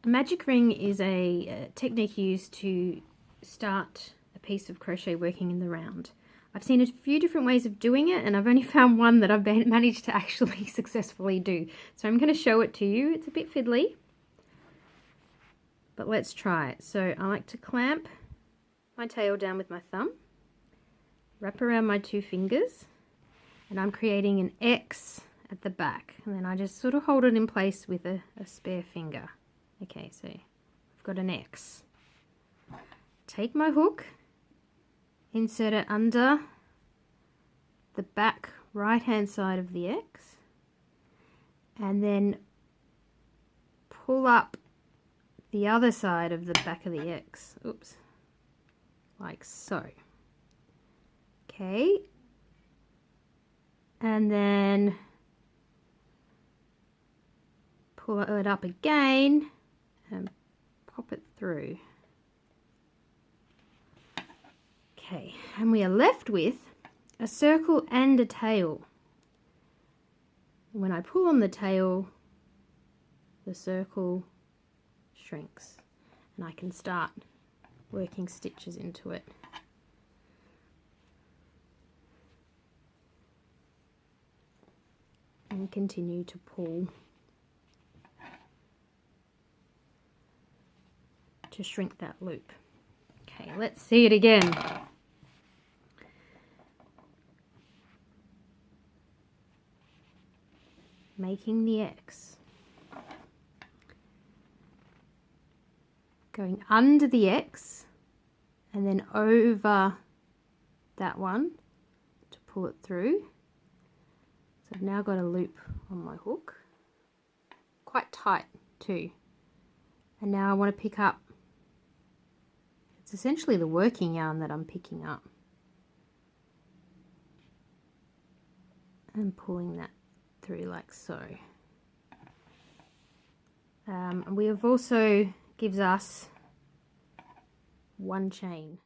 A magic ring is a technique used to start a piece of crochet working in the round. I've seen a few different ways of doing it, and I've only found one that I've managed to actually successfully do. So I'm going to show it to you. It's a bit fiddly, but let's try it. So I like to clamp my tail down with my thumb, wrap around my 2 fingers, and I'm creating an X at the back, and then I just sort of hold it in place with a spare finger. Okay, so I've got an X. Take my hook, insert it under the back right hand side of the X, and then pull up the other side of the back of the X. Oops. Like so. Okay. And then pull it up again and pop it through. Okay, and we are left with a circle and a tail. When I pull on the tail, the circle shrinks and I can start working stitches into it. And continue to pull to shrink that loop. Okay, let's see it again. Making the X. Going under the X and then over that one to pull it through. So I've now got a loop on my hook, quite tight too. And now I want to pick up, it's essentially the working yarn that I'm picking up and pulling that through like so. And we have also gives us 1 chain.